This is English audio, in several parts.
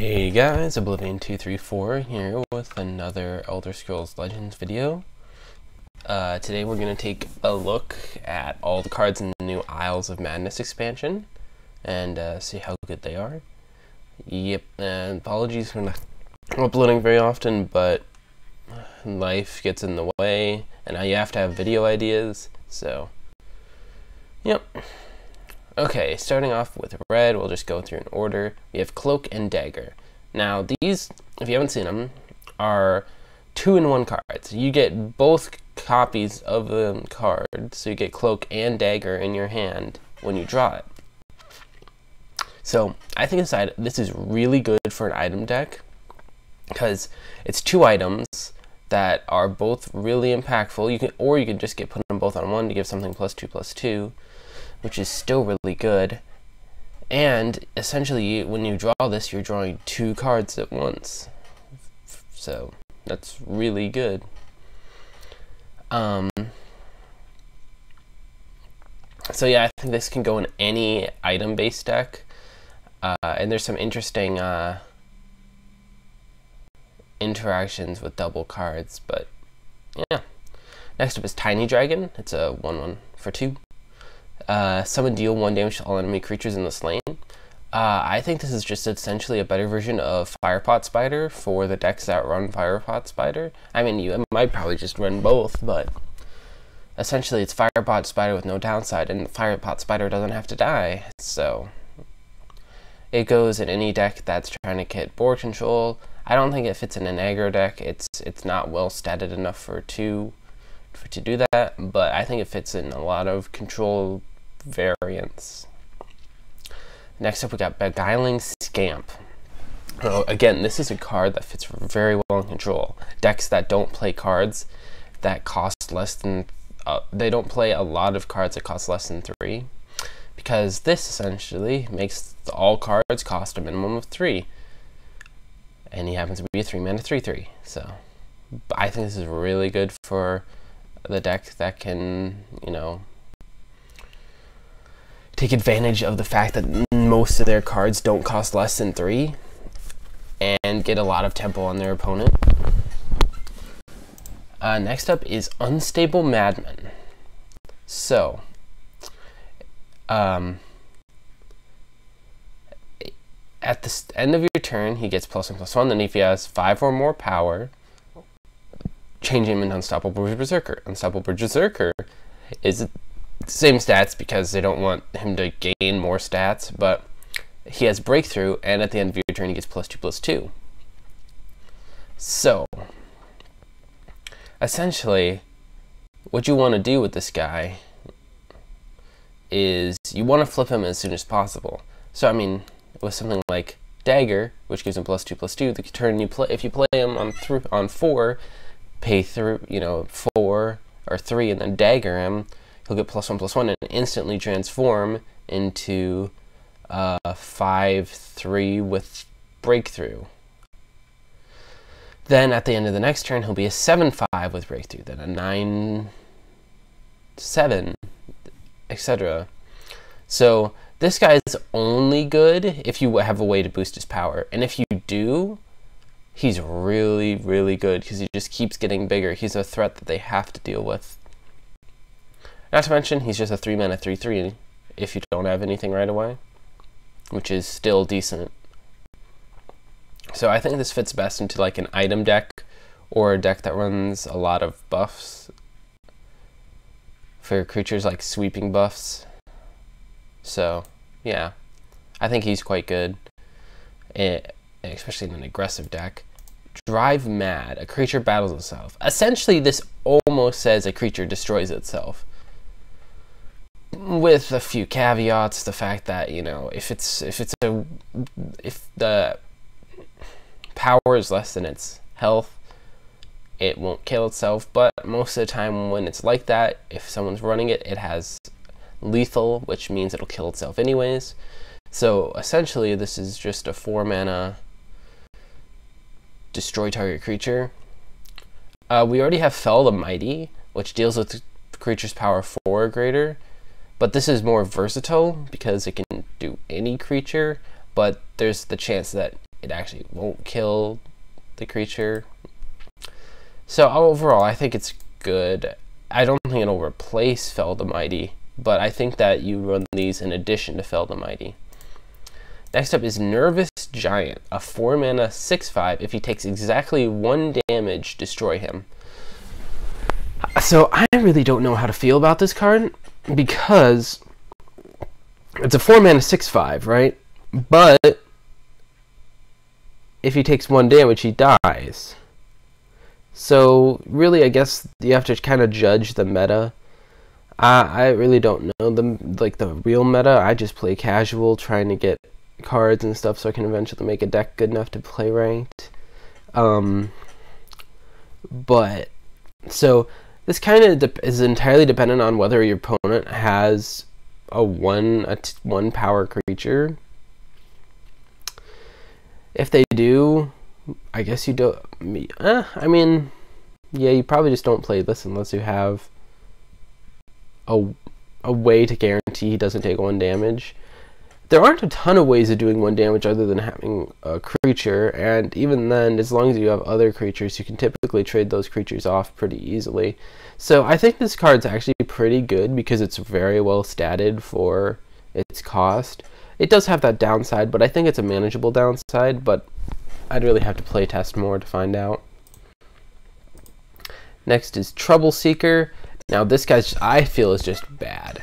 Hey guys, Oblivion234 here with another Elder Scrolls Legends video. Today we're going to take a look at all the cards in the new Isles of Madness expansion and see how good they are. Yep, and apologies for not uploading very often, but life gets in the way and now you have to have video ideas, so yep. Okay, starting off with red, we'll just go through in order. We have Cloak and Dagger. Now these, if you haven't seen them, are 2-in-1 cards. You get both copies of the card, so you get Cloak and Dagger in your hand when you draw it. So I think this is really good for an item deck because it's 2 items that are both really impactful. You can just put them both on one to give something +2/+2. Which is still really good, and essentially when you draw this, you're drawing 2 cards at once, so that's really good. So yeah, I think this can go in any item-based deck, and there's some interesting interactions with double cards, but yeah. Next up is Tiny Dragon. It's a 1/1 for 2. Summon, deal 1 damage to all enemy creatures in this lane. I think this is just essentially a better version of Firepot Spider for the decks that run Firepot Spider. I mean, you might probably just run both, but essentially it's Firepot Spider with no downside, and Firepot Spider doesn't have to die, so it goes in any deck that's trying to get board control. I don't think it fits in an aggro deck. It's not well statted enough to do that, but I think it fits in a lot of control variants. Next up, we got Beguiling Scamp. Again, this is a card that fits very well in control. Decks that don't play cards that cost less than, they don't play a lot of cards that cost less than 3, because this essentially makes all cards cost a minimum of 3. And he happens to be a 3-mana 3/3, so I think this is really good for the deck that can, you know, take advantage of the fact that most of their cards don't cost less than 3 and get a lot of tempo on their opponent. Next up is Unstable Madman. So, at the end of your turn, he gets +1/+1, and if he has 5 or more power, change him into Unstoppable Berserker. Unstoppable Berserker is the same stats because they don't want him to gain more stats, but he has Breakthrough, and at the end of your turn he gets +2/+2. So, essentially, what you want to do with this guy is you want to flip him as soon as possible. So, I mean, with something like Dagger, which gives him +2/+2, the turn you play, if you play him on 4, pay through, 4 or 3, and then dagger him, he'll get +1/+1 and instantly transform into 5/3 with Breakthrough. Then at the end of the next turn, he'll be a 7/5 with Breakthrough, then a 9/7, etc. So this guy is only good if you have a way to boost his power, and if you do, he's really, really good because he just keeps getting bigger. He's a threat that they have to deal with. Not to mention, he's just a 3-mana 3/3 if you don't have anything right away, which is still decent. So I think this fits best into like an item deck or a deck that runs a lot of buffs for creatures, like sweeping buffs. So yeah, I think he's quite good, especially in an aggressive deck. Drive Mad. A creature battles itself. Essentially, this almost says a creature destroys itself, with a few caveats. The fact that, if the power is less than its health, it won't kill itself. But most of the time, when it's like that, if someone's running it, it has lethal, which means it'll kill itself anyways. So essentially, this is just a 4-mana destroy target creature. We already have Fell the Mighty, which deals with creature's power 4 or greater, but this is more versatile because it can do any creature, but there's the chance that it actually won't kill the creature. So overall, I think it's good. I don't think it'll replace Fell the Mighty, but I think that you run these in addition to Fell the Mighty. Next up is Nervous Giant, a 4-mana 6/5. If he takes exactly 1 damage, destroy him. So I really don't know how to feel about this card, because it's a 4-mana 6/5, right? But if he takes 1 damage, he dies. So really, I guess you have to kind of judge the meta. I really don't know the real meta. I just play casual, trying to get cards and stuff so I can eventually make a deck good enough to play ranked. But so this kind of is entirely dependent on whether your opponent has a one power creature. If they do, I guess you don't. I mean, yeah, you probably just don't play this unless you have a way to guarantee he doesn't take 1 damage. There aren't a ton of ways of doing 1 damage other than having a creature, and even then, as long as you have other creatures, you can typically trade those creatures off pretty easily. So I think this card's actually pretty good because it's very well statted for its cost. It does have that downside, but I think it's a manageable downside, but I'd really have to play test more to find out. Next is Trouble Seeker. Now this guy's, I feel, is just bad.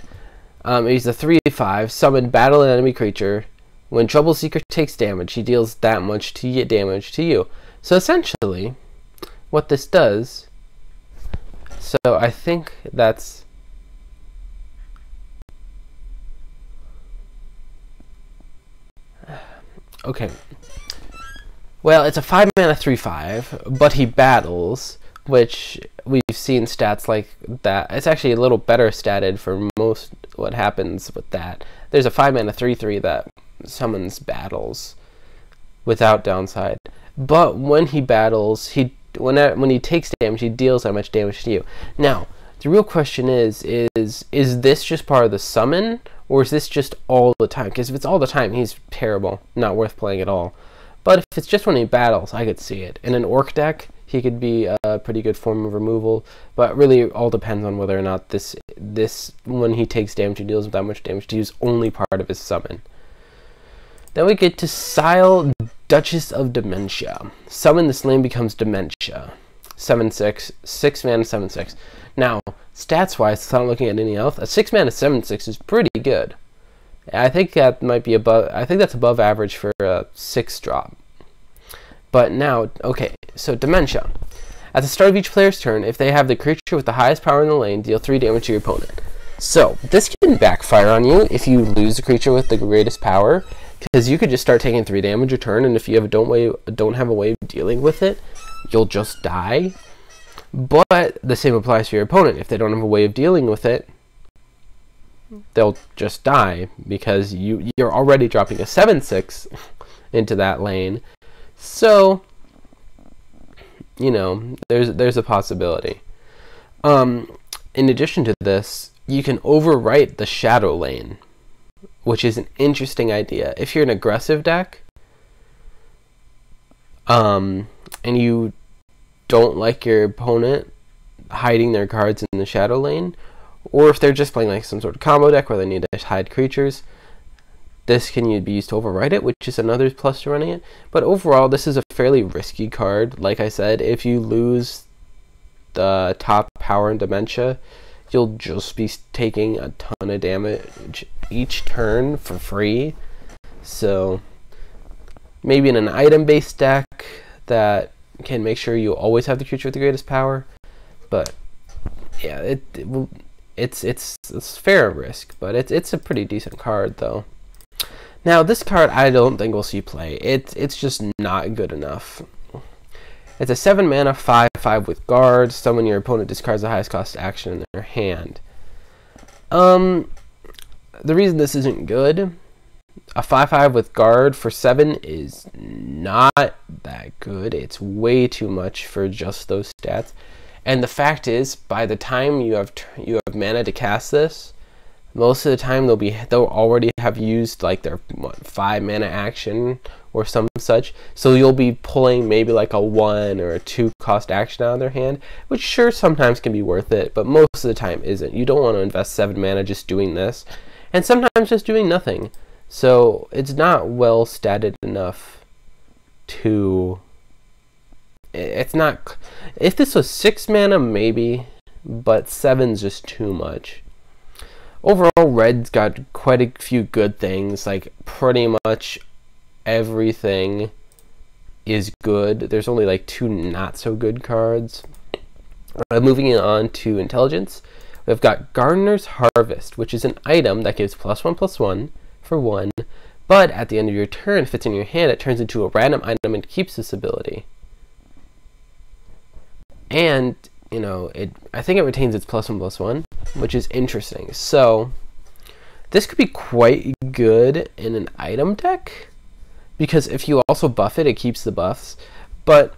He's a 3/5, summon battle an enemy creature. When Trouble Seeker takes damage, he deals that much damage to you. So essentially, what this does, so I think that's, okay. Well, it's a 5-mana 3/5, but he battles, which we've seen stats like that. It's actually a little better statted for most what happens with that. There's a 5-mana 3/3 that summons battles without downside. But when he battles, when he takes damage, he deals that much damage to you. Now, the real question is this just part of the summon, or is this just all the time? Because if it's all the time, he's terrible, not worth playing at all. But if it's just when he battles, I could see it. In an Orc deck, he could be a pretty good form of removal, but really it all depends on whether or not this when he takes damage, he deals with that much damage to use only part of his summon. Then we get to Sile, Duchess of Dementia. Summon the slain becomes Dementia. 7/6, 6-mana 7/6. Now, stats-wise, without looking at anything else, a 6-mana 7/6 is pretty good. I think that might be above. I think that's above average for a 6-drop. But now, okay, so Dementia. At the start of each player's turn, if they have the creature with the highest power in the lane, deal 3 damage to your opponent. So this can backfire on you if you lose the creature with the greatest power, because you could just start taking 3 damage a turn, and if you don't have a way of dealing with it, you'll just die. But the same applies to your opponent. If they don't have a way of dealing with it, they'll just die, because you're already dropping a 7/6 into that lane. So, you know, there's a possibility. In addition to this, you can overwrite the Shadow Lane, which is an interesting idea. If you're an aggressive deck, and you don't like your opponent hiding their cards in the Shadow Lane, or if they're just playing like some sort of combo deck where they need to hide creatures, this can be used to overwrite it, which is another plus to running it. But overall, this is a fairly risky card. Like I said, if you lose the top power in Dementia, you'll just be taking a ton of damage each turn for free. So maybe in an item-based deck that can make sure you always have the creature with the greatest power. But yeah, it's fair risk, but it's a pretty decent card though. Now this card I don't think we'll see play. It's just not good enough. It's a 7-mana 5/5 with guard. Summon your opponent discards the highest cost action in their hand. The reason this isn't good, a 5/5 with guard for 7 is not that good. It's way too much for just those stats. And the fact is, by the time you have mana to cast this, Most of the time they'll already have used like their 5 mana action or some such, so you'll be pulling maybe like a 1 or a 2 cost action out of their hand, which sure sometimes can be worth it, but most of the time isn't. You don't want to invest 7 mana just doing this, and sometimes just doing nothing. So it's not well statted enough to, it's not, if this was 6 mana maybe, but 7's just too much. Overall, red's got quite a few good things, like pretty much everything is good. There's only like 2 not so good cards. Moving on to intelligence, we've got Gardener's Harvest, which is an item that gives +1/+1 for 1, but at the end of your turn, if it's in your hand, it turns into a random item and keeps this ability. And you know, I think it retains its +1/+1, which is interesting. So this could be quite good in an item deck, because if you also buff it, it keeps the buffs. But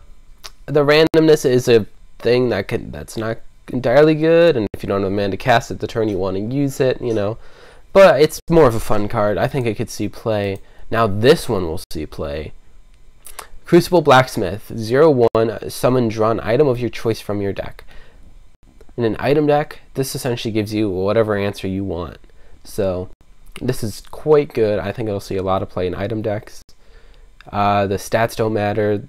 the randomness is a thing that's not entirely good, and if you don't have mana to cast it the turn you want to use it, you know. But it's more of a fun card. I think it could see play. Now this one will see play. Crucible Blacksmith, 0/1, summon drawn item of your choice from your deck. In an item deck, this essentially gives you whatever answer you want. So this is quite good. I think it'll see a lot of play in item decks. The stats don't matter.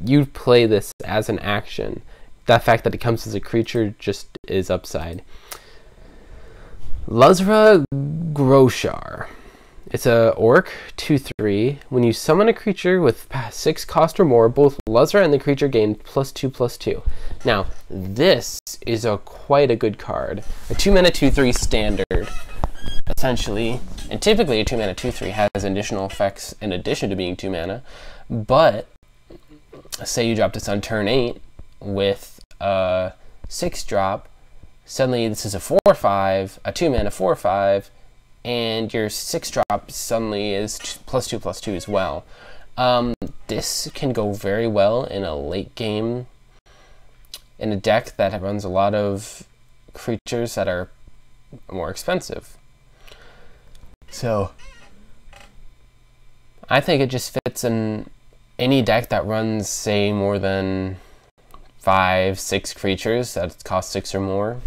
You play this as an action. The fact that it comes as a creature just is upside. Luzra Groshar. It's a orc, 2/3. When you summon a creature with 6 cost or more, both Luzra and the creature gain +2/+2. Now, this is quite a good card. A 2 mana 2/3 standard, essentially. And typically a 2 mana 2/3 has additional effects in addition to being 2 mana. But, say you drop this on turn 8 with a 6-drop, suddenly this is a 4/5, a 2 mana 4/5, and your 6-drop suddenly is +2/+2 as well. This can go very well in a late game, in a deck that runs a lot of creatures that are more expensive. So I think it just fits in any deck that runs, say, more than 5-6 creatures that cost 6 or more.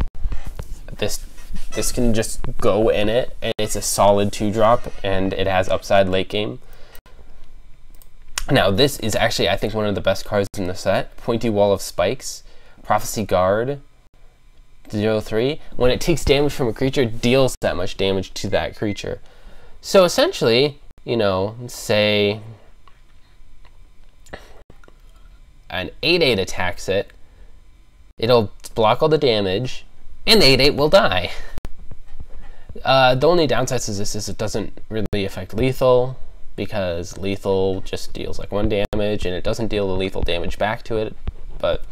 This can just go in it, and it's a solid 2-drop, and it has upside late game. Now, this is actually, I think, one of the best cards in the set. Pointy Wall of Spikes, Prophecy Guard, 0/3. When it takes damage from a creature, it deals that much damage to that creature. So essentially, you know, say an 8/8 attacks it, it'll block all the damage, and the 8/8 will die. The only downside to this is it doesn't really affect lethal, because lethal just deals like 1 damage, and it doesn't deal the lethal damage back to it. But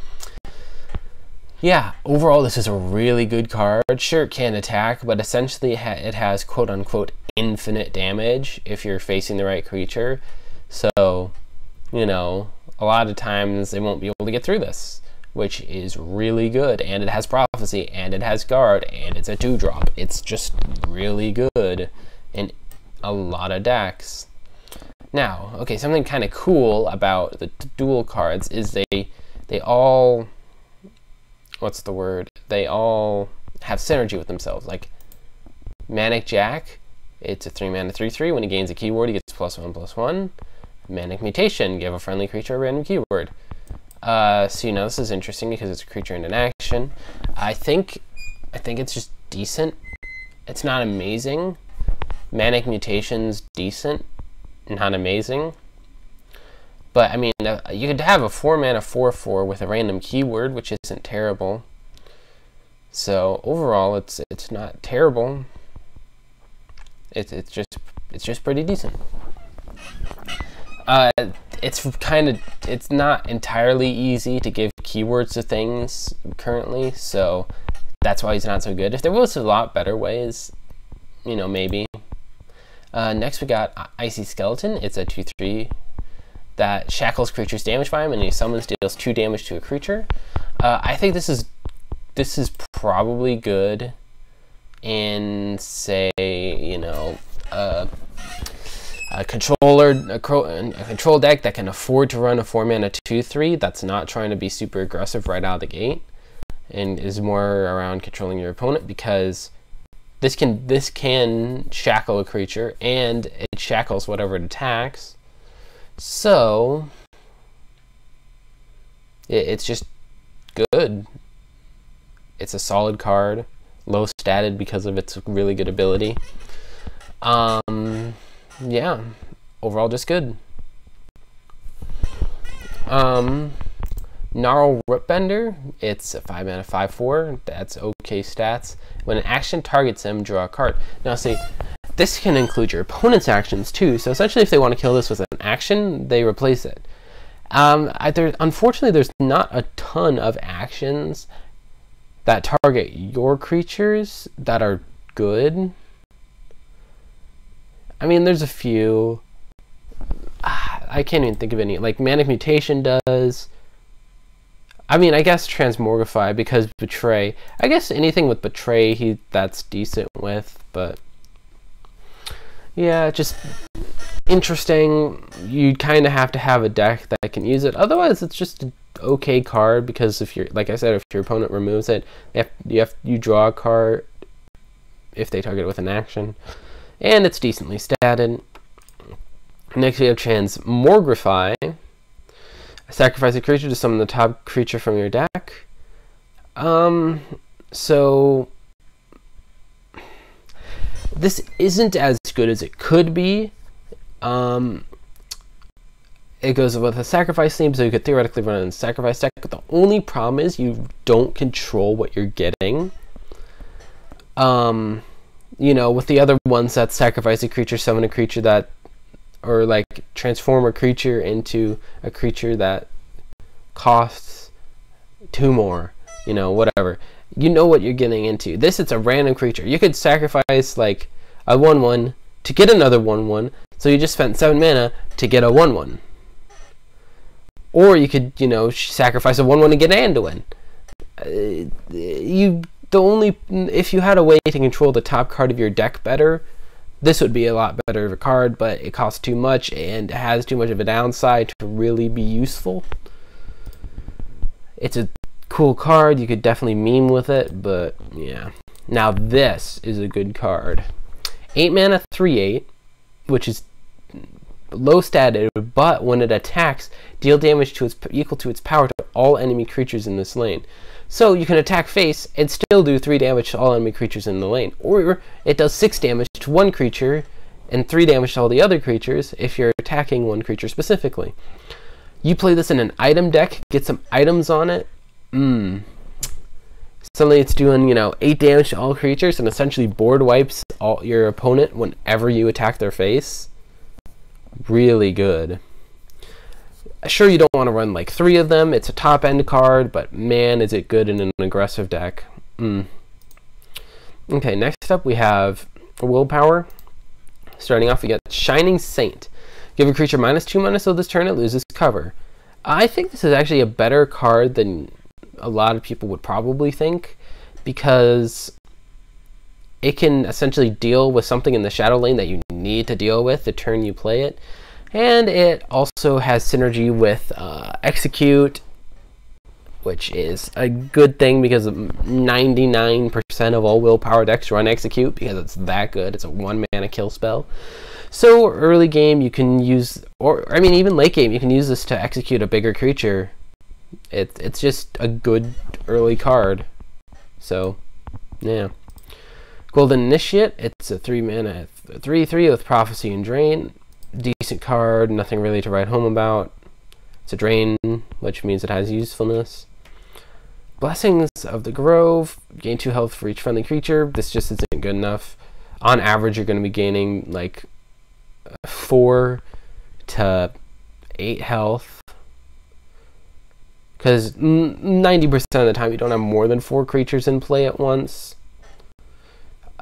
yeah, overall this is a really good card. Sure, it can attack, but essentially it has quote-unquote infinite damage if you're facing the right creature. So, you know, a lot of times they won't be able to get through this, which is really good. And it has Prophecy, and it has Guard, and it's a 2-drop. It's just really good in a lot of decks. Now, okay, something kind of cool about the dual cards is they all, what's the word? They all have synergy with themselves. Like Manic Jack, it's a 3 mana 3/3. When he gains a keyword, he gets +1/+1. Manic Mutation, give a friendly creature a random keyword. So you know, this is interesting because it's a creature in an action. I think it's just decent. It's not amazing. Manic Mutation's decent, not amazing. But I mean, you could have a 4 mana 4/4 with a random keyword, which isn't terrible. So overall, it's not terrible. It's just pretty decent. It's not entirely easy to give keywords to things currently, so that's why he's not so good. If there was a lot better ways, you know, maybe. Next we got Icy Skeleton. It's a 2/3 that shackles creatures damaged by him, and he summons, deals 2 damage to a creature. I think this is probably good in, say, you know, a control deck that can afford to run a 4-mana 2/3 that's not trying to be super aggressive right out of the gate and is more around controlling your opponent, because this can shackle a creature and it shackles whatever it attacks. So it's just good. It's a solid card, low statted because of its really good ability. Yeah, overall just good. Gnarl Rootbender, it's a 5-mana 5/4. That's okay stats. When an action targets them, draw a card. Now see, this can include your opponent's actions too. So essentially, if they want to kill this with an action, they replace it. Unfortunately, there's not a ton of actions that target your creatures that are good. I mean, there's a few. I can't even think of any. Like Manic Mutation does. I mean, I guess Transmogrify, because Betray. I guess anything with Betray, that's decent with. But yeah, just interesting. You kind of have to have a deck that can use it. Otherwise, it's just an okay card, because if you're, like I said, if your opponent removes it, you draw a card if they target it with an action. And it's decently statted. Next we have Transmogrify. Sacrifice a creature to summon the top creature from your deck. So this isn't as good as it could be. It goes with a sacrifice theme, so you could theoretically run it in a sacrifice deck, but the only problem is you don't control what you're getting. You know, with the other ones that sacrifice a creature, summon a creature that, or like transform a creature into a creature that costs 2 more, you know, whatever. You know what you're getting into. This, it's a random creature. You could sacrifice like a 1/1 to get another 1/1, so you just spent 7 mana to get a 1/1. Or you could, you know, sacrifice a 1/1 to get Anduin. If you had a way to control the top card of your deck better, this would be a lot better of a card, but it costs too much and has too much of a downside to really be useful. It's a cool card, you could definitely meme with it, but yeah. Now this is a good card. 8 mana 3/8, which is low statted, but when it attacks, deal damage to equal to its power to all enemy creatures in this lane. So you can attack face and still do 3 damage to all enemy creatures in the lane. Or it does 6 damage to one creature and 3 damage to all the other creatures if you're attacking one creature specifically. You play this in an item deck, get some items on it. Suddenly it's doing, you know, 8 damage to all creatures and essentially board wipes your opponent whenever you attack their face. Really good. Sure, you don't want to run like 3 of them. It's a top end card, but man, is it good in an aggressive deck. Okay, next up we have Willpower. Starting off, we got Shining Saint. Give a creature -2 mana, so this turn it loses cover. I think this is actually a better card than a lot of people would probably think, because it can essentially deal with something in the shadow lane that you need to deal with the turn you play it. And it also has synergy with Execute, which is a good thing because 99% of all Willpower decks run Execute because it's that good. It's a 1 mana kill spell. So early game you can use, or I mean even late game, you can use this to execute a bigger creature. It's just a good early card. So yeah. Golden Initiate, it's a 3 mana 3/3 with Prophecy and Drain. Decent card, nothing really to write home about. It's a drain, which means it has usefulness. Blessings of the Grove, gain 2 health for each friendly creature. This just isn't good enough. On average, you're going to be gaining like 4 to 8 health. Because 90% of the time you don't have more than 4 creatures in play at once.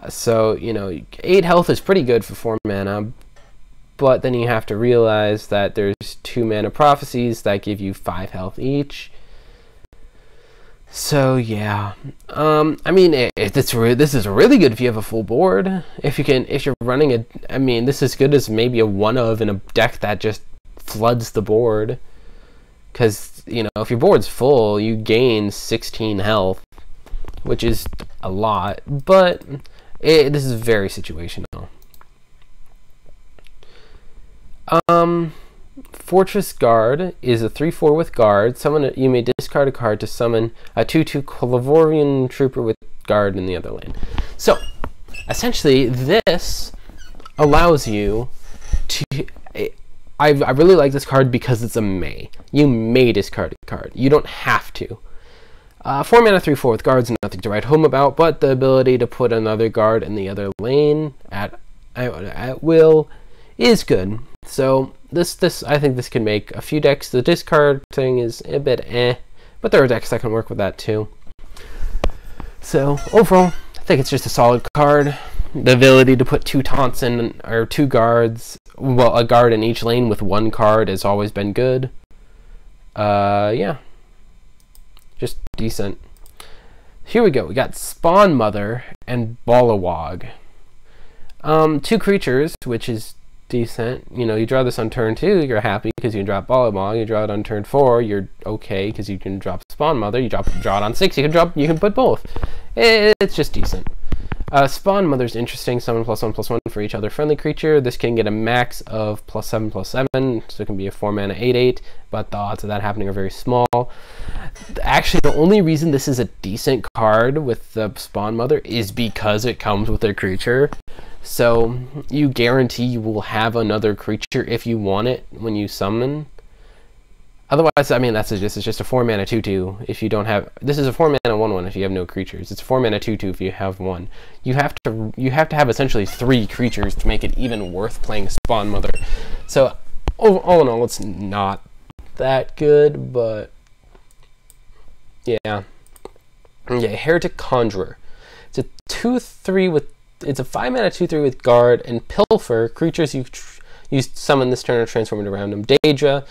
So, you know, 8 health is pretty good for 4 mana. But then you have to realize that there's 2 mana prophecies that give you 5 health each. So yeah, I mean, this is really good if you have a full board. If you're running a, I mean, this is good as maybe a one of in a deck that just floods the board. Because, you know, if your board's full, you gain 16 health, which is a lot, but this is very situational. Fortress Guard is a 3/4 with guard. You may discard a card to summon a 2/2 Clavorian Trooper with guard in the other lane. So, essentially, this allows you to... I really like this card because it's a may. You may discard a card. You don't have to. 4 mana 3/4 with guards, nothing to write home about, but the ability to put another guard in the other lane at will is good. So this I think this can make a few decks. The discard thing is a bit but there are decks that can work with that too. So overall, I think it's just a solid card. The ability to put 2 taunts in, or 2 guards, well, a guard in each lane with 1 card has always been good. Yeah, just decent. Here we go. We got Spawn Mother and Balawog. 2 creatures, which is decent. You know, you draw this on turn 2, you're happy because you can drop Balawog. You draw it on turn 4, you're okay because you can drop Spawn Mother. You draw it on 6, you can put both. It's just decent. Spawn Mother's interesting. Summon +1/+1 for each other friendly creature. This can get a max of +7/+7, so it can be a 4 mana 8/8, but the odds of that happening are very small. Actually, the only reason this is a decent card with the Spawn Mother is because it comes with a creature. So you guarantee you will have another creature if you want it when you summon. Otherwise, I mean, it's just a 4 mana 2/2 if you don't have... This is a 4 mana 1/1 if you have no creatures. It's a 4 mana 2/2 if you have 1. You have to have essentially 3 creatures to make it even worth playing Spawn Mother. So all in all, it's not that good, but yeah. Heretic Conjurer. It's a 2/3 with... It's a 5 mana 2/3 with guard and pilfer. Creatures you summon this turn or transform into random Daedra.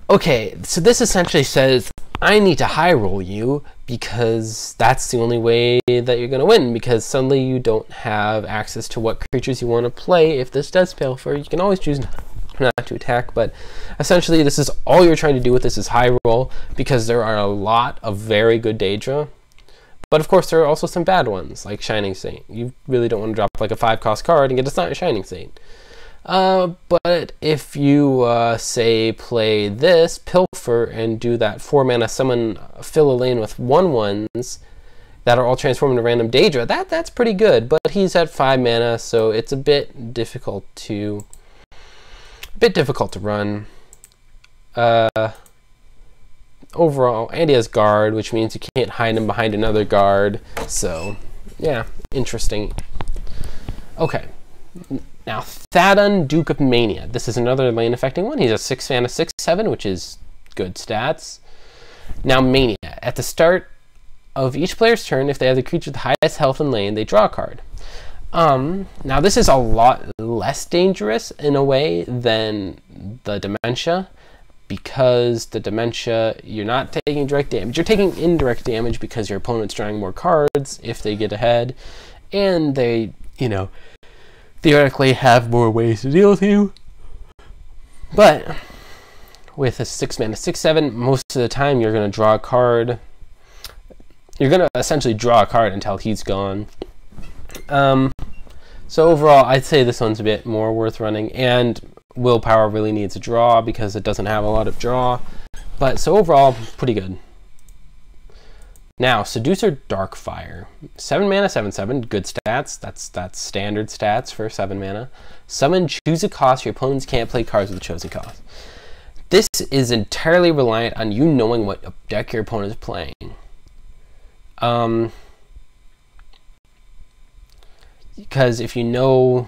Okay, so this essentially says, I need to high roll you because that's the only way that you're going to win, because suddenly you don't have access to what creatures you want to play. If this does pilfer, you can always choose not to attack, but essentially this is all you're trying to do with this is high roll, because there are a lot of very good Daedra. But of course there are also some bad ones, like Shining Saint. You really don't want to drop like a 5-cost card and get a Shining Saint. But if you, say, play this, Pilfer, and do that 4 mana summon, fill a lane with 1/1s that are all transformed into random Daedra, that's pretty good, but he's at 5 mana, so it's a bit difficult to run. Overall, and he has guard, which means you can't hide him behind another guard, so, yeah, interesting. Okay. Now, Thadon, Duke of Mania. This is another lane affecting one. He's a 6 mana 6/7, which is good stats. Now, Mania. At the start of each player's turn, if they have the creature with the highest health in lane, they draw a card. Now this is a lot less dangerous in a way than the Dementia, because the Dementia, you're not taking direct damage. You're taking indirect damage because your opponent's drawing more cards if they get ahead, and they, you know, theoretically have more ways to deal with you. But with a 6 mana 6/7, most of the time you're going to draw a card. You're going to essentially draw a card until he's gone. So overall, I'd say this one's a bit more worth running, and Willpower really needs a draw because it doesn't have a lot of draw. But so overall, pretty good. Now, Seducer Darkfire. 7 mana 7/7, good stats. That's standard stats for 7 mana. Summon, choose a cost. Your opponents can't play cards with a chosen cost. This is entirely reliant on you knowing what deck your opponent is playing. Because if you know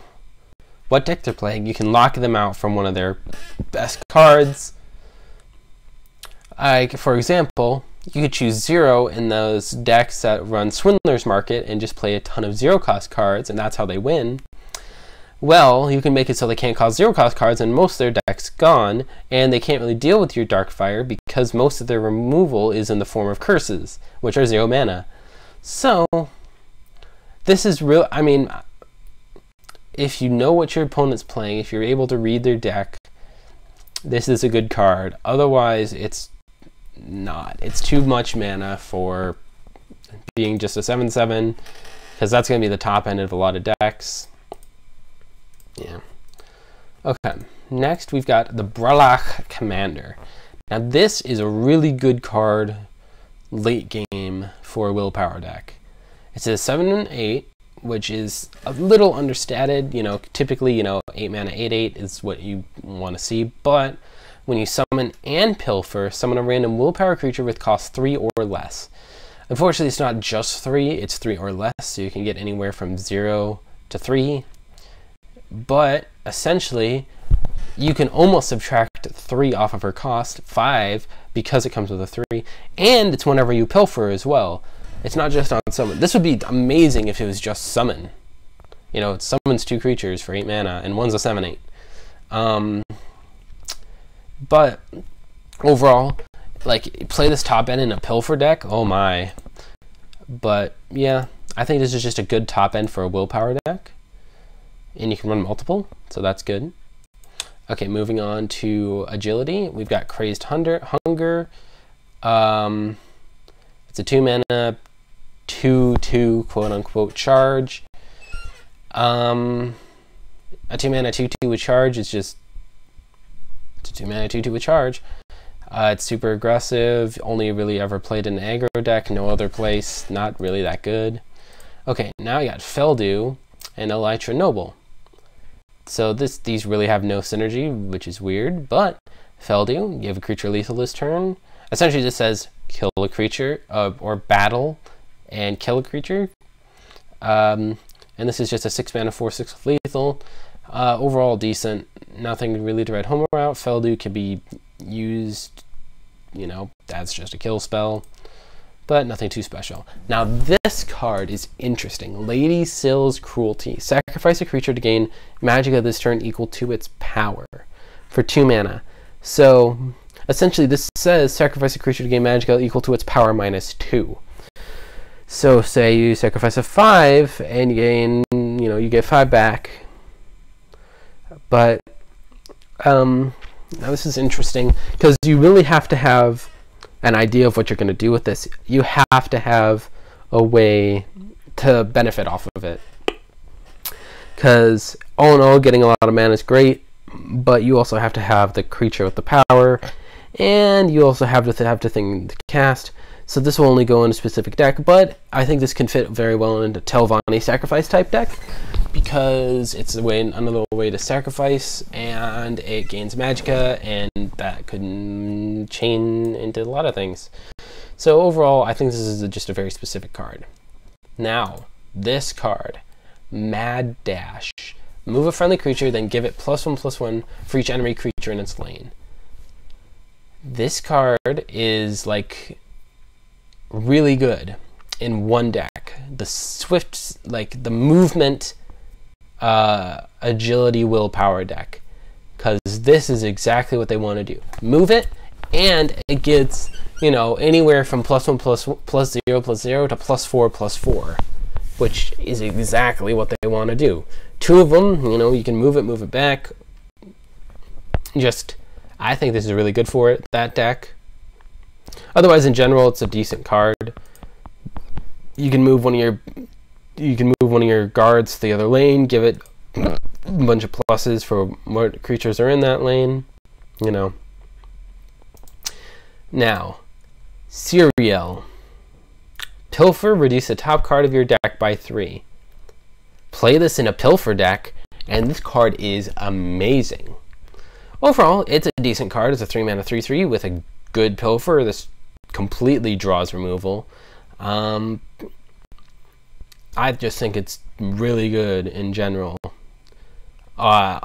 what deck they're playing, you can lock them out from one of their best cards. For example, you could choose 0 in those decks that run Swindler's Market and just play a ton of 0-cost cards, and that's how they win. Well, you can make it so they can't cause 0-cost cards and most of their deck's gone, and they can't really deal with your Darkfire because most of their removal is in the form of curses, which are 0 mana. So, this is real. I mean, if you know what your opponent's playing, if you're able to read their deck, this is a good card. Otherwise, it's not. It's too much mana for being just a 7/7, because that's going to be the top end of a lot of decks. Yeah. Okay, next we've got the Bralach Commander. Now this is a really good card late game for a willpower deck. It's a 7 and 8, which is a little understated. You know, typically, you know, 8 mana 8/8 is what you want to see, but when you summon and pilfer, summon a random willpower creature with cost 3 or less. Unfortunately, it's not just 3, it's 3 or less, so you can get anywhere from 0 to 3. But essentially, you can almost subtract 3 off of her cost, 5, because it comes with a 3, and it's whenever you pilfer as well. It's not just on summon. This would be amazing if it was just summon. You know, it summons 2 creatures for 8 mana, and one's a 7/8. But overall, like, play this top end in a pilfer deck, oh my. But yeah, I think this is just a good top end for a willpower deck. And you can run multiple, so that's good. Okay, moving on to agility. We've got Crazed Hunger. It's a 2 mana, 2/2 quote unquote charge. A 2 mana 2/2 with charge is just, it's a 2 mana 2/2 with charge. It's super aggressive, only really ever played in an aggro deck, no other place, not really that good. Okay, now I got Feldew and Elytra Noble. So these really have no synergy, which is weird, but Feldew, give a creature lethal this turn. Essentially just says kill a creature, or battle and kill a creature. And this is just a 6 mana 4/6 with lethal. Overall decent, nothing really to write home about. Feldew can be used, you know, that's just a kill spell, but nothing too special. Now this card is interesting. Lady Syl's Cruelty. Sacrifice a creature to gain Magicka this turn equal to its power for 2 mana. So essentially this says sacrifice a creature to gain Magicka equal to its power -2. So say you sacrifice a 5 and you gain, you know, you get 5 back. But now this is interesting because you really have to have an idea of what you're going to do with this. You have to have a way to benefit off of it. Because all in all, getting a lot of mana is great, but you also have to have the creature with the power, and you also have the thing to cast. So this will only go in a specific deck, but I think this can fit very well into Telvanni sacrifice type deck, because it's another way to sacrifice, and it gains Magicka, and that could chain into a lot of things. So overall, I think this is just a very specific card. Now, this card, Mad Dash. Move a friendly creature, then give it +1/+1 for each enemy creature in its lane. This card is like really good in one deck. The swift, like the movement, agility, willpower deck, because this is exactly what they want to do. Move it, and it gets, you know, anywhere from +1/+0/0 to +4/+4, which is exactly what they want to do. 2 of them, you know, you can move it back. Just, I think this is really good for it, that deck. Otherwise, in general, it's a decent card. You can move one of your guards to the other lane, give it a bunch of pluses for what creatures are in that lane, you know. Now, Cereal. Pilfer, reduce the top card of your deck by 3. Play this in a Pilfer deck, and this card is amazing. Overall, it's a decent card. It's a 3 mana 3/3 with a good Pilfer. This completely draws removal. I just think it's really good in general. I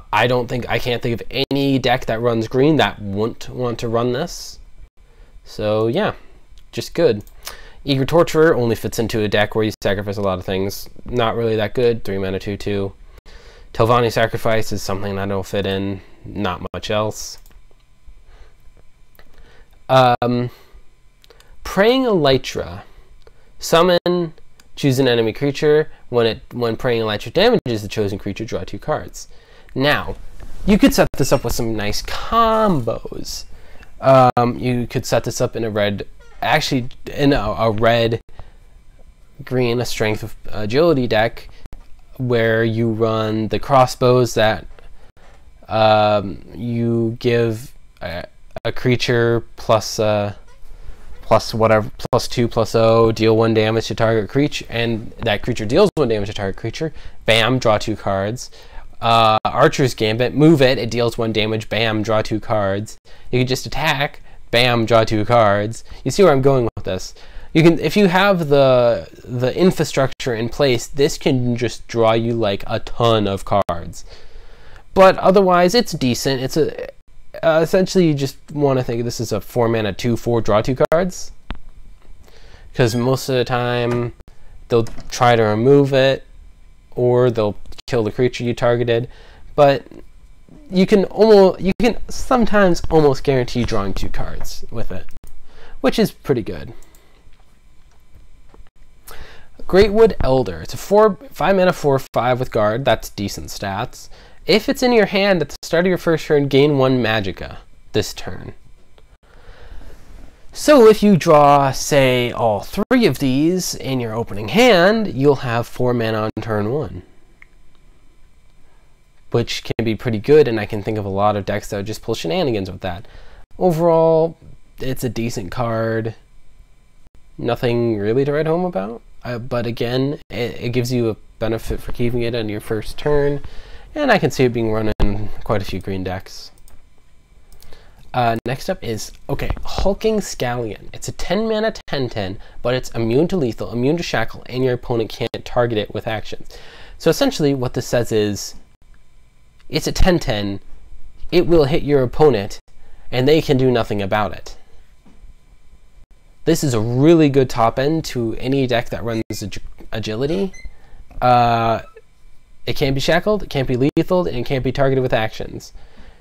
can't think of any deck that runs green that wouldn't want to run this. So yeah, just good. Eager Torturer only fits into a deck where you sacrifice a lot of things. Not really that good. 3 mana 2/2. Telvanni Sacrifice is something that'll fit in, not much else. Praying Elytra. Summon, choose an enemy creature. When Praying Elytra damages the chosen creature, draw 2 cards. Now, you could set this up with some nice combos. You could set this up in a red, actually in a red, green, a strength of agility deck, where you run the crossbows that you give a creature plus whatever, +2/+0, deal 1 damage to target creature, and that creature deals 1 damage to target creature. Bam, draw 2 cards. Archer's Gambit, move it, it deals 1 damage, bam, draw 2 cards. You can just attack, bam, draw 2 cards. You see where I'm going with this. You can, if you have the infrastructure in place, this can just draw you like a ton of cards. But otherwise, it's decent. It's essentially you just want to think of this as a 4-mana 2/4 draw 2 cards, because most of the time they'll try to remove it or they'll kill the creature you targeted. But you can sometimes almost guarantee drawing 2 cards with it, which is pretty good. Greatwood Elder. It's a 5-mana 4/5 with guard. That's decent stats. If it's in your hand at the start of your first turn, gain 1 Magicka this turn. So if you draw, say, all 3 of these in your opening hand, you'll have 4 mana on turn 1. Which can be pretty good, and I can think of a lot of decks that would just pull shenanigans with that. Overall, it's a decent card. Nothing really to write home about. But again, it gives you a benefit for keeping it on your first turn, and I can see it being run in quite a few green decks. Next up is, Hulking Scallion. It's a 10-mana 10/10, but it's immune to lethal, immune to shackle, and your opponent can't target it with actions. So essentially what this says is, it's a 10/10, it will hit your opponent, and they can do nothing about it. This is a really good top end to any deck that runs agility. It can't be shackled, it can't be lethal, and it can't be targeted with actions.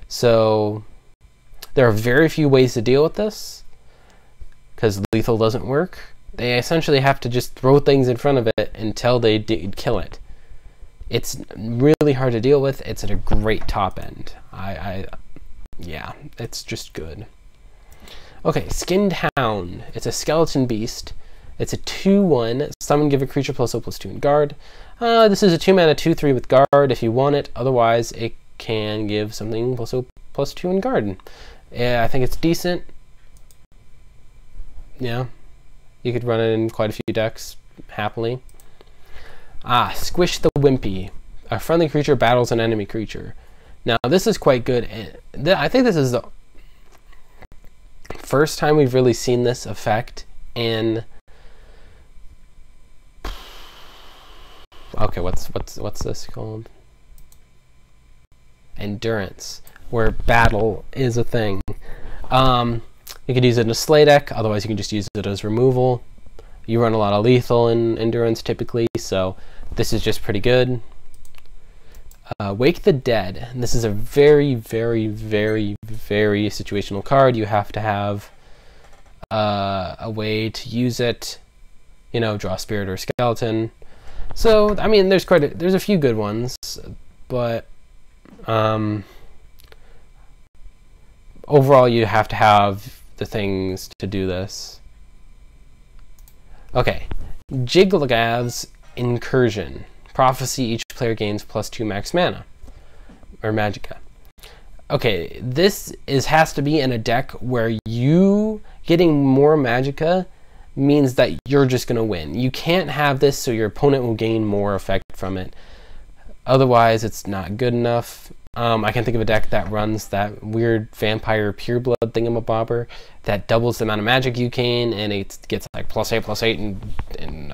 So there are very few ways to deal with this, because lethal doesn't work. They essentially have to just throw things in front of it until they kill it. It's really hard to deal with. It's at a great top end. Yeah, it's just good. Okay, Skinned Hound. It's a skeleton beast. It's a 2/1. Summon, give a creature +0/+2 in guard. This is a 2-mana 2/3 with guard if you want it. Otherwise, it can give something +0/+2 in guard. Yeah, I think it's decent. Yeah, you could run it in quite a few decks happily. Squish the Wimpy. A friendly creature battles an enemy creature. Now, this is quite good. I think this is the first time we've really seen this effect in... Okay, what's this called? Endurance, where battle is a thing. You could use it in a sleigh deck, otherwise you can just use it as removal. You run a lot of lethal in Endurance typically, so this is just pretty good. Wake the Dead. This is a very, very, very, very situational card. You have to have a way to use it. You know, draw Spirit or Skeleton. So, I mean, there's a few good ones, but overall you have to have the things to do this. Okay, Jigglyav's Incursion. Prophecy, each player gains +2 max mana, or Magicka. Okay, this has to be in a deck where you getting more Magicka means that you're just going to win. You can't have this so your opponent will gain more effect from it. Otherwise, it's not good enough. I can think of a deck that runs that weird vampire pureblood thingamabobber that doubles the amount of magic you gain, and it gets like +8/+8 in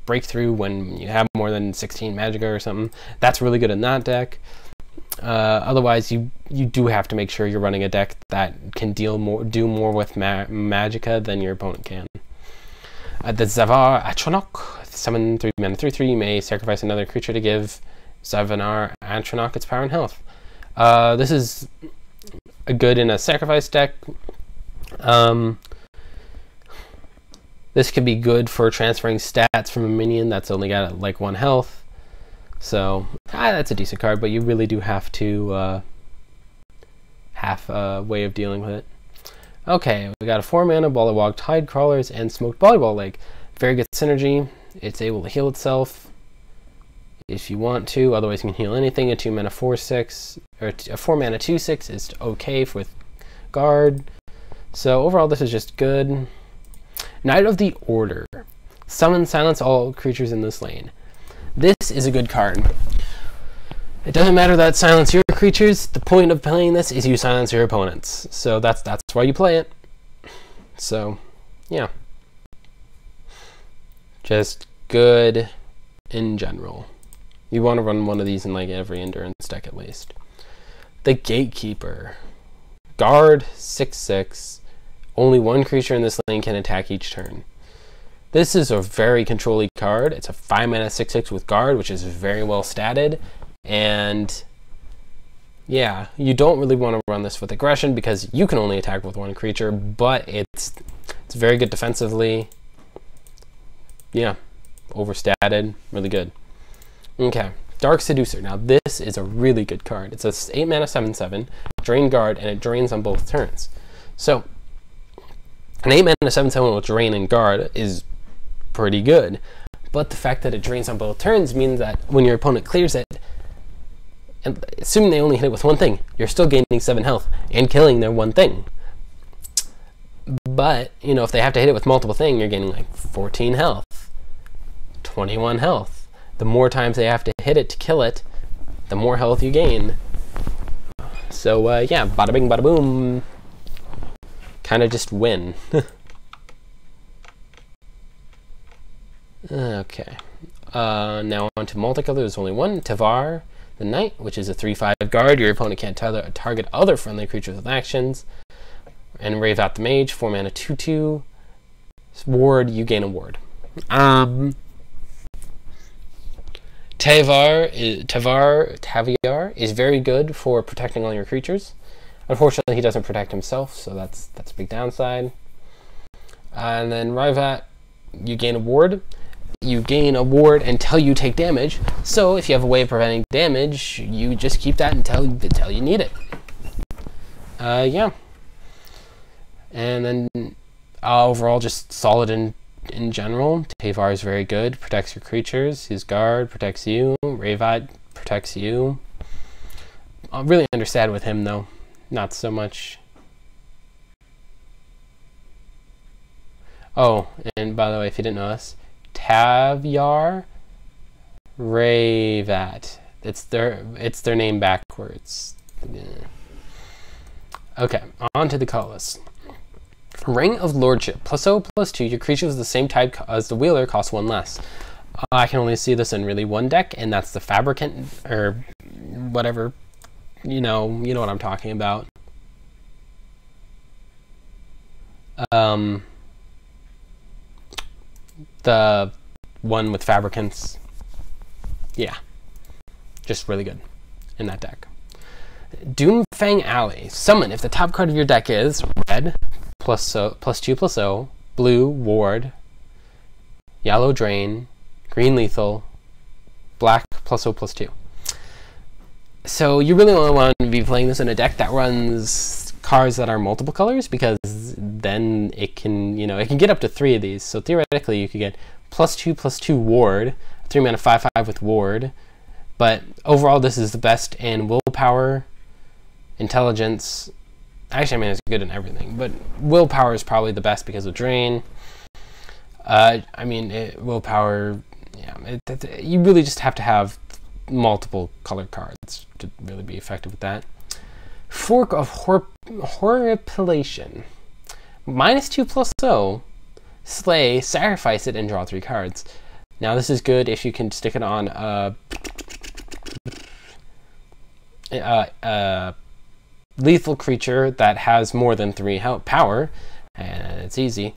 breakthrough when you have more than 16 Magicka or something. That's really good in that deck. Otherwise, you do have to make sure you're running a deck that can do more with Magicka than your opponent can. The Zavar Atronach. Summon 3 mana 3/3. You may sacrifice another creature to give 7R Atronach, its power and health. This is good in a sacrifice deck. This could be good for transferring stats from a minion that's only got like 1 health. So that's a decent card, but you really do have to have a way of dealing with it. Okay, we got a 4-mana Bullywog, Tide Crawlers, and Smoked Volleyball Leg. Very good synergy. It's able to heal itself if you want to, otherwise you can heal anything. A 2-mana 4/6 or a 4-mana 2/6 is okay with guard. So overall this is just good. Knight of the Order. Summon, silence all creatures in this lane. This is a good card. It doesn't matter that silence your creatures. The point of playing this is you silence your opponents. So that's why you play it. So yeah, just good in general. You want to run one of these in like every endurance deck at least. The Gatekeeper. Guard 6/6. Only 1 creature in this lane can attack each turn. This is a very controlling card. It's a 5-mana 6/6 with guard, which is very well statted. And yeah, you don't really want to run this with aggression because you can only attack with 1 creature, but it's very good defensively. Yeah, overstatted, really good. Okay, Dark Seducer. Now this is a really good card. It's a 8-mana 7/7, drain guard, and it drains on both turns. So an 8-mana 7/7 with drain and guard is pretty good, but the fact that it drains on both turns means that when your opponent clears it, and assuming they only hit it with 1 thing, you're still gaining 7 health and killing their 1 thing. But, you know, if they have to hit it with multiple things, you're gaining like 14 health, 21 health. The more times they have to hit it to kill it, the more health you gain. So, yeah, bada bing, bada boom. Kind of just win. Okay. Now on to multicolor. There's only 1. Tavar the Knight, which is a 3/5 guard. Your opponent can't target other friendly creatures with actions. And Rave Out the Mage, 4-mana 2/2. Ward, you gain a ward. Tavar is very good for protecting all your creatures. Unfortunately, he doesn't protect himself, so that's a big downside. And then Ryvat, you gain a ward. You gain a ward until you take damage. So if you have a way of preventing damage, you just keep that until you need it. Yeah. And then overall, just solid in general. Tavar is very good. Protects your creatures. His guard protects you. Rayvat protects you. I'm really understated with him though. Not so much. Oh, and by the way, if you didn't know this, Tavyar Rayvat. It's their name backwards. Yeah. Okay, on to the colorless. Ring of Lordship. +0/+2. Your creature is the same type as the wheeler, costs 1 less. I can only see this in really 1 deck, and that's the Fabricant or whatever. You know what I'm talking about. The one with Fabricants. Yeah. Just really good in that deck. Doomfang Alley. Summon. If the top card of your deck is red, +2/+0, blue, ward, yellow, drain, green, lethal, black, +0/+2. So you really only want to be playing this in a deck that runs cards that are multiple colors, because then it can, it can get up to 3 of these. So theoretically you could get +2/+2 ward, 3-mana 5/5 with ward. But overall this is the best in willpower, intelligence. Actually, I mean, it's good in everything, but willpower is probably the best because of drain. Willpower, yeah, you really just have to have multiple colored cards to really be effective with that. Fork of Horripilation. -2/+0, slay, sacrifice it, and draw 3 cards. Now this is good if you can stick it on lethal creature that has more than 3 power, and it's easy.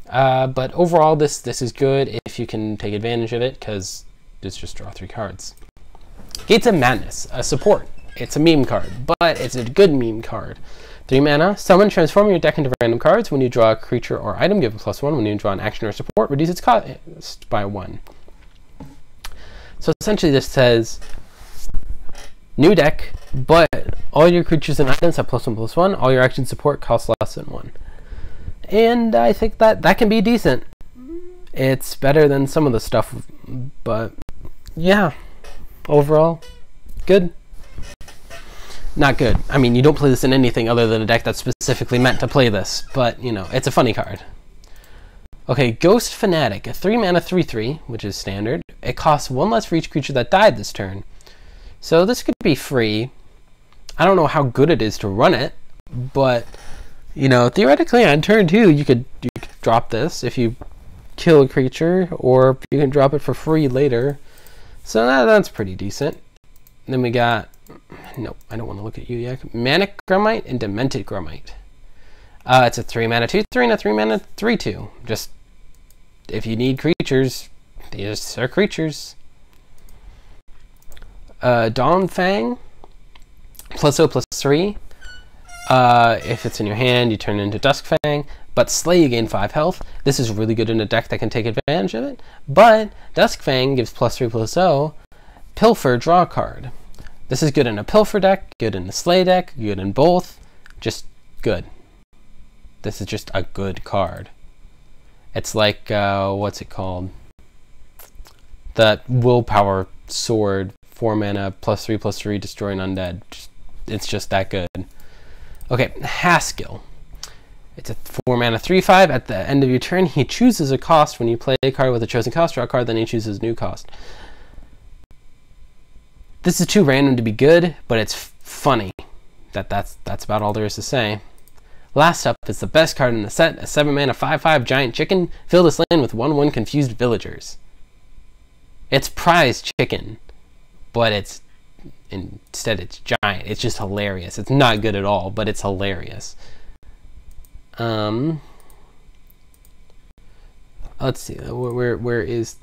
But overall, this is good if you can take advantage of it, because it's just draw 3 cards. Gates of Madness, a support. It's a meme card, but it's a good meme card. 3 mana, summon, transform your deck into random cards. When you draw a creature or item, give it +1. When you draw an action or support, reduce its cost by 1. So essentially this says, new deck, but all your creatures and items have +1/+1. All your action support costs less than 1. And I think that can be decent. It's better than some of the stuff, but yeah, overall, good. Not good. I mean, you don't play this in anything other than a deck that's specifically meant to play this, but, you know, it's a funny card. Okay, Ghost Fanatic, a 3 mana 3/3, which is standard. It costs 1 less for each creature that died this turn. So this could be free. I don't know how good it is to run it, but, you know, theoretically on turn 2, you could drop this if you kill a creature, or you can drop it for free later. So that's pretty decent. Then we got, nope, I don't want to look at you yet. Manic Grummite and Demented Grummite. It's a 3 mana 2/3 and a 3 mana 3/2. Just, if you need creatures, these are creatures. Dawn Fang, +0/+3. If it's in your hand, you turn it into Dusk Fang. But Slay, you gain 5 health. This is really good in a deck that can take advantage of it. But Dusk Fang gives +3/+0. Pilfer, draw a card. This is good in a Pilfer deck, good in a Slay deck, good in both. Just good. This is just a good card. It's like, what's it called? That Willpower Sword, 4 mana, +3/+3, destroy an undead. It's just that good. Okay, Haskill. It's a 4 mana 3/5. At the end of your turn, he chooses a cost. When you play a card with a chosen cost, draw a card, then he chooses a new cost. This is too random to be good, but it's funny. That's about all there is to say. Last up is the best card in the set, a 7 mana 5/5 giant chicken. Fill this lane with 1/1 confused villagers. It's prize chicken, but instead it's giant. It's just hilarious. It's not good at all, but it's hilarious. Let's see. Where is?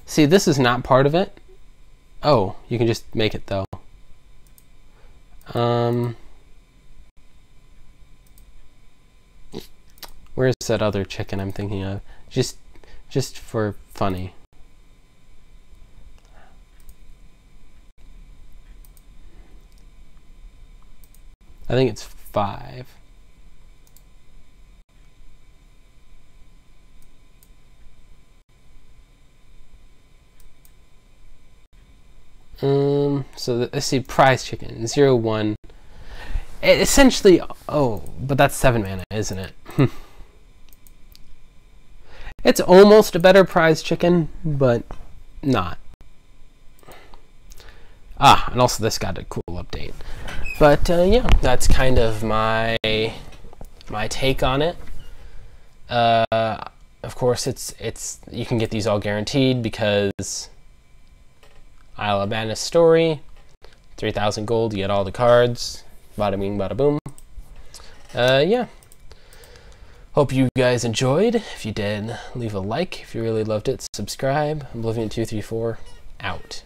See, this is not part of it. Oh, you can just make it though. Where's that other chicken I'm thinking of? Just for funny. I think it's 5. So let's see, prize chicken, 0/1. Essentially, oh, but that's 7 mana, isn't it? It's almost a better prize chicken, but not. And also this got a cool update. But yeah, that's kind of my take on it. Of course, it's you can get these all guaranteed because Isle of Madness story, 3,000 gold, you get all the cards. Bada bing, bada boom. Yeah. Hope you guys enjoyed. If you did, leave a like. If you really loved it, subscribe. Oblivion234 out.